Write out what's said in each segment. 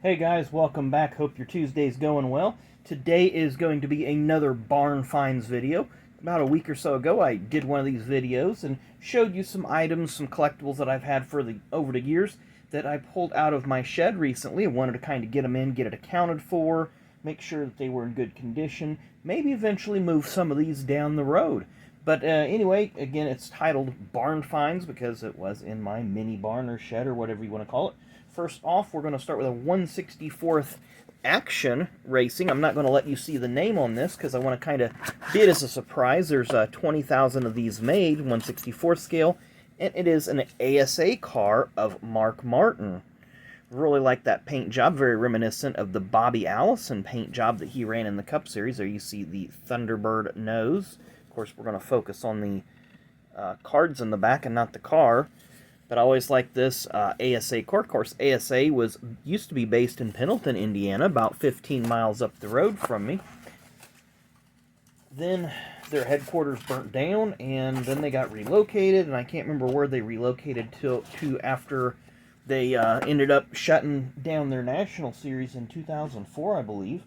Hey guys, welcome back. Hope your Tuesday's going well. Today is going to be another barn finds video. About a week or so ago, I did one of these videos and showed you some items, some collectibles that I've had for over the years that I pulled out of my shed recently. I wanted to kind of get them in, get it accounted for, make sure that they were in good condition, maybe eventually move some of these down the road. But anyway, again, it's titled Barn Finds because it was in my mini barn or shed or whatever you want to call it. First off, we're going to start with a 1/64th Action Racing. I'm not going to let you see the name on this because I want to kind of be it as a surprise. There's 20,000 of these made, 1/64th scale, and it is an ASA car of Mark Martin. Really like that paint job, very reminiscent of the Bobby Allison paint job that he ran in the Cup Series. There you see the Thunderbird nose. Of course, we're going to focus on the cards in the back and not the car. But I always like this ASA car. Of course, ASA used to be based in Pendleton, Indiana, about 15 miles up the road from me. Then their headquarters burnt down, and then they got relocated, and I can't remember where they relocated to after they ended up shutting down their national series in 2004, I believe.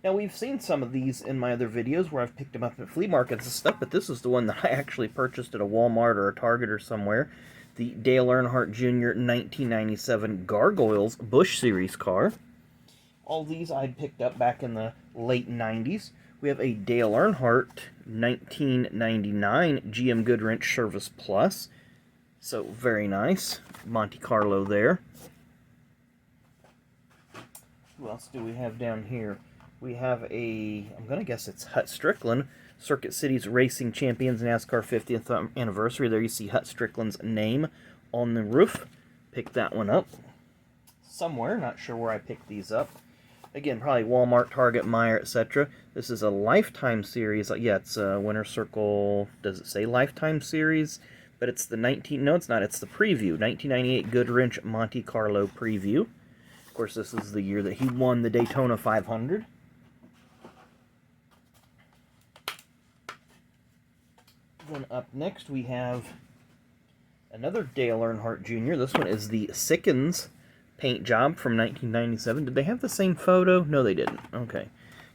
Now, we've seen some of these in my other videos where I've picked them up at flea markets and stuff, but this is the one that I actually purchased at a Walmart or a Target or somewhere. The Dale Earnhardt Jr. 1997 Gargoyles Busch Series car. All these I'd picked up back in the late 90s. We have a Dale Earnhardt 1999 GM Goodwrench Service Plus. So, very nice. Monte Carlo there. Who else do we have down here? We have I'm going to guess it's Hut Strickland, Circuit City's Racing Champions NASCAR 50th anniversary. There you see Hut Strickland's name on the roof. Picked that one up somewhere. Not sure where I picked these up. Again, probably Walmart, Target, Meijer, etc. This is a Lifetime Series. Yeah, it's a Winter Circle. Does it say Lifetime Series? But it's the no, it's not. It's the preview. 1998 Goodwrench Monte Carlo preview. Of course, this is the year that he won the Daytona 500. Then up next we have another Dale Earnhardt Jr. This one is the Sickens paint job from 1997. Did they have the same photo? No, they didn't. Okay.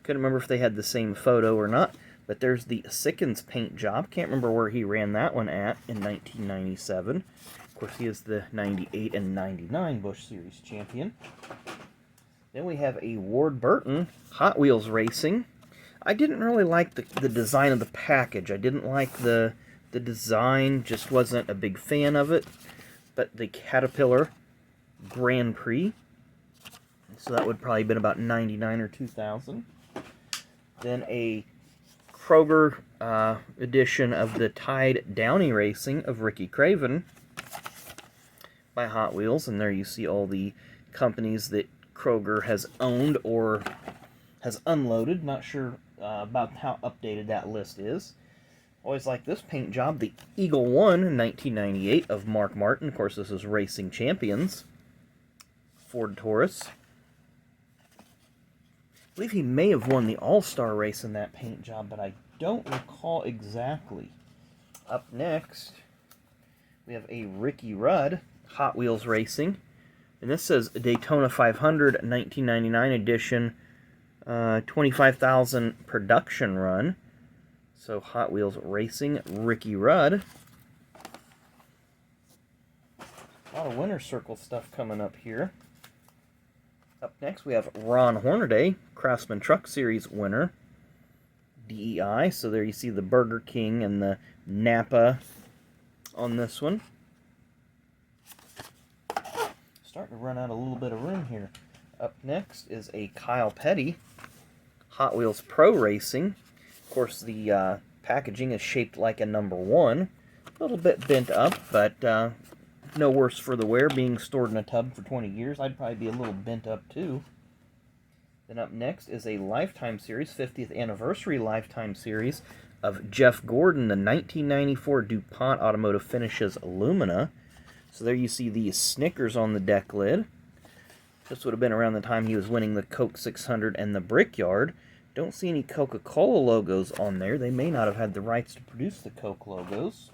Couldn't remember if they had the same photo or not. But there's the Sickens paint job. Can't remember where he ran that one at in 1997. Of course, he is the 98 and 99 Busch Series champion. Then we have a Ward Burton Hot Wheels Racing. I didn't really like the design of the package. I didn't like the design, just wasn't a big fan of it. But the Caterpillar Grand Prix, so that would probably have been about 99 or 2000. Then a Kroger edition of the Tide Downey Racing of Ricky Craven by Hot Wheels, and there you see all the companies that Kroger has owned or has unloaded. Not sure about how updated that list is. Always like this paint job, the Eagle One in 1998 of Mark Martin. Of course, this is Racing Champions. Ford Taurus. I believe he may have won the All-Star race in that paint job, but I don't recall exactly. Up next, we have a Ricky Rudd Hot Wheels Racing. And this says Daytona 500 1999 edition, 25,000 production run. So Hot Wheels Racing, Ricky Rudd. A lot of Winter Circle stuff coming up here. Up next we have Ron Hornaday, Craftsman Truck Series winner. DEI, so there you see the Burger King and the Napa on this one. Starting to run out a little bit of room here. Up next is a Kyle Petty Hot Wheels Pro Racing. Of course, the packaging is shaped like a number 1. A little bit bent up, but no worse for the wear, being stored in a tub for 20 years. I'd probably be a little bent up too. Then up next is a Lifetime Series, 50th Anniversary Lifetime Series of Jeff Gordon, the 1994 DuPont Automotive Finishes Illumina. So there you see the Snickers on the deck lid. This would have been around the time he was winning the Coke 600 and the Brickyard. Don't see any Coca-Cola logos on there. They may not have had the rights to produce the Coke logos.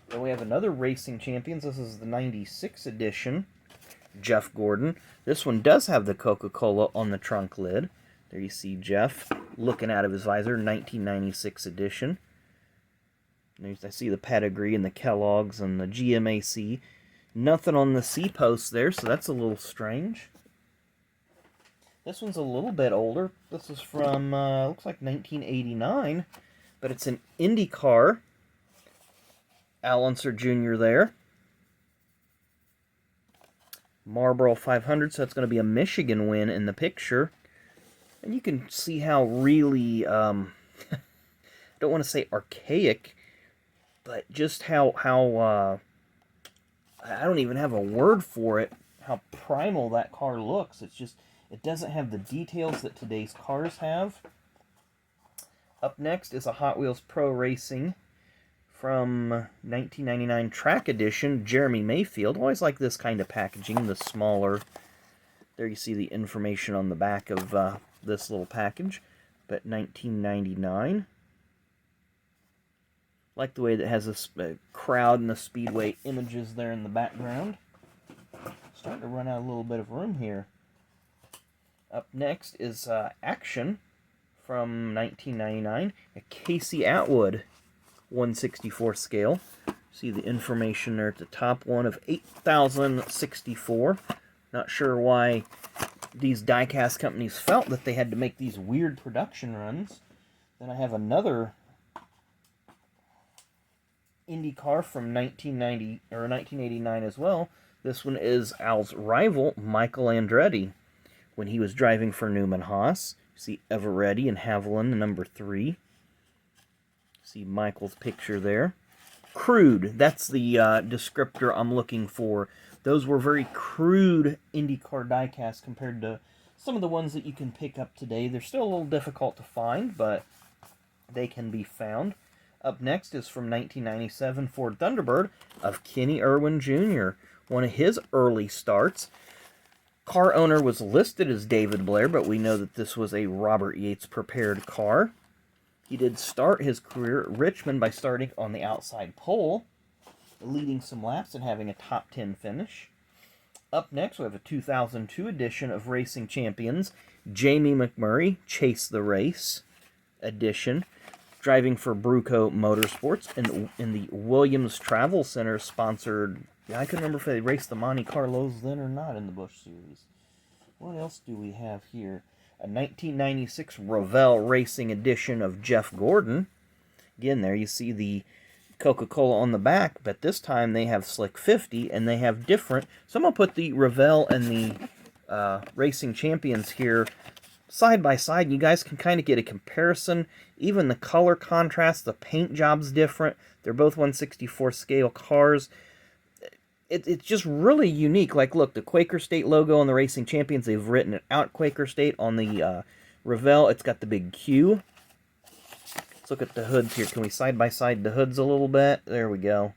Then we have another Racing Champions. This is the 96 edition Jeff Gordon. This one does have the Coca-Cola on the trunk lid. There you see Jeff looking out of his visor, 1996 edition. I see the pedigree and the Kellogg's and the GMAC. Nothing on the C post there, so that's a little strange. This one's a little bit older. This is from, looks like 1989, but it's an IndyCar. Al Unser Jr. there. Marlboro 500, so it's going to be a Michigan win in the picture. And you can see how really, I don't want to say archaic, but just how I don't even have a word for it, how primal that car looks. It's just, it doesn't have the details that today's cars have. Up next is a Hot Wheels Pro Racing from 1999 Track Edition, Jeremy Mayfield. Always like this kind of packaging, the smaller. There you see the information on the back of this little package, but 1999. Like the way that has a crowd and the Speedway images there in the background. Starting to run out a little bit of room here. Up next is Action from 1999, a Casey Atwood 1/64 scale. See the information there at the top, one of 8,064. Not sure why these die-cast companies felt that they had to make these weird production runs. Then I have another IndyCar from 1989 as well. This one is Al's rival, Michael Andretti, when he was driving for Newman Haas. See Eveready and Haviland, number 3. See Michael's picture there. Crude, that's the descriptor I'm looking for. Those were very crude IndyCar diecast compared to some of the ones that you can pick up today. They're still a little difficult to find, but they can be found. Up next is from 1997 Ford Thunderbird of Kenny Irwin Jr., one of his early starts. Car owner was listed as David Blair, but we know that this was a Robert Yates prepared car. He did start his career at Richmond by starting on the outside pole, leading some laps and having a top 10 finish. Up next, we have a 2002 edition of Racing Champions, Jamie McMurray, Chase the Race edition, driving for Bruco Motorsports in the Williams Travel Center sponsored. I couldn't remember if they raced the Monte Carlos then or not in the Busch Series. What else do we have here? A 1996 Revell Racing edition of Jeff Gordon. Again, there you see the Coca-Cola on the back, but this time they have Slick 50, and they have different. So I'm going to put the Revell and the Racing Champions here side by side, and you guys can kind of get a comparison. Even the color contrast, the paint job's different. They're both 1/64 scale cars. It's just really unique. Like, look, the Quaker State logo on the Racing Champions, they've written it out Quaker State. On the Revell, it's got the big Q. Let's look at the hoods here. Can we side-by-side the hoods a little bit? There we go.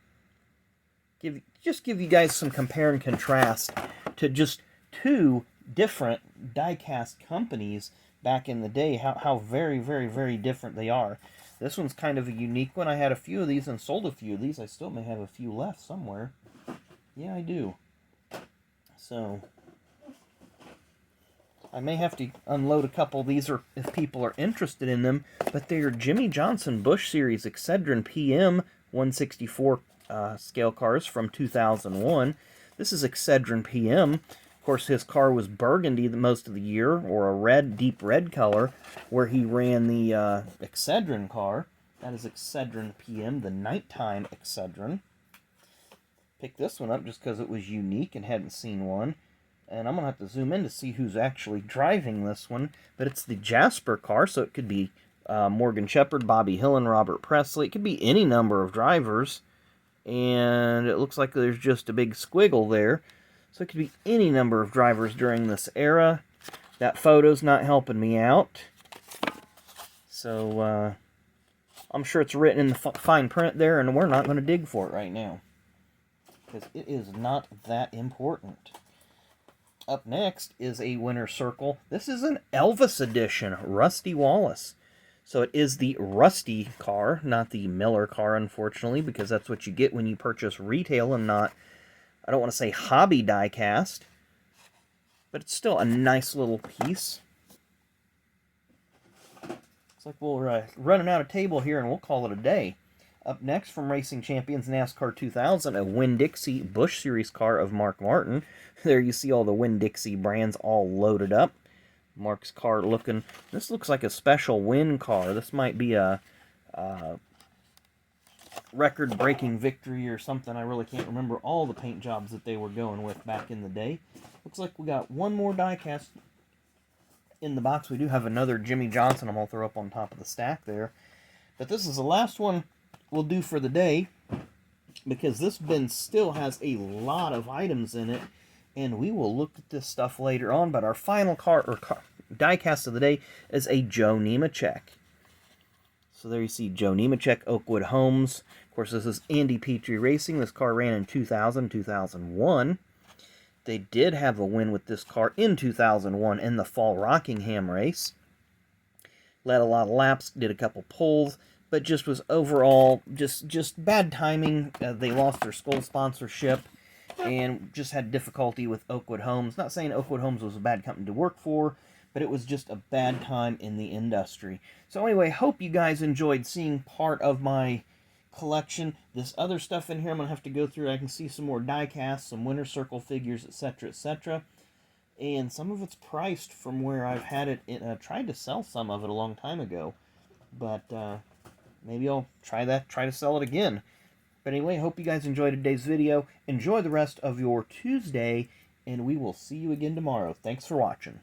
Just give you guys some compare and contrast to just two different die-cast companies back in the day. How very, very, very different they are. This one's kind of a unique one. I had a few of these and sold a few of these. I still may have a few left somewhere. Yeah, I do. So I may have to unload a couple of these or if people are interested in them, but they are Jimmy Johnson Busch Series Excedrin PM 1/64 scale cars from 2001. This is Excedrin PM. Of course, his car was burgundy the most of the year, or a red, deep red color, where he ran the Excedrin car. That is Excedrin PM, the nighttime Excedrin. Picked this one up just because it was unique and hadn't seen one. And I'm going to have to zoom in to see who's actually driving this one. But it's the Jasper car, so it could be Morgan Shepherd, Bobby Hillin, Robert Presley. It could be any number of drivers. And it looks like there's just a big squiggle there. So it could be any number of drivers during this era. That photo's not helping me out. So I'm sure it's written in the fine print there, and we're not going to dig for it right now, because it is not that important. Up next is a winner circle. This is an Elvis edition, Rusty Wallace. So it is the Rusty car, not the Miller car, unfortunately, because that's what you get when you purchase retail and not, I don't want to say hobby die-cast. but it's still a nice little piece. Looks like we're running out of table here, and we'll call it a day. Up next, from Racing Champions NASCAR 2000, a Winn-Dixie Busch Series car of Mark Martin. There you see all the Winn-Dixie brands all loaded up. Mark's car looking... This looks like a special Winn car. This might be a record-breaking victory or something. I really can't remember all the paint jobs that they were going with back in the day. Looks like we got one more die-cast in the box. We do have another Jimmy Johnson I'm going to throw up on top of the stack there. But this is the last one we'll do for the day, because this bin still has a lot of items in it, and we will look at this stuff later on. But our final die-cast of the day is a Joe Nemechek. So there you see Joe Nemechek, Oakwood Homes. Of course, this is Andy Petrie Racing. This car ran in 2000, 2001. They did have a win with this car in 2001 in the Fall Rockingham race. Led a lot of laps, did a couple poles, but just was overall just bad timing. They lost their Skoal sponsorship and just had difficulty with Oakwood Homes. Not saying Oakwood Homes was a bad company to work for, but it was just a bad time in the industry. So anyway, hope you guys enjoyed seeing part of my collection. This other stuff in here I'm going to have to go through. I can see some more die casts, some Winter Circle figures, etc., etc. And some of it's priced from where I've had it. Tried to sell some of it a long time ago, but maybe I'll try to sell it again. But anyway, hope you guys enjoyed today's video. Enjoy the rest of your Tuesday, and we will see you again tomorrow. Thanks for watching.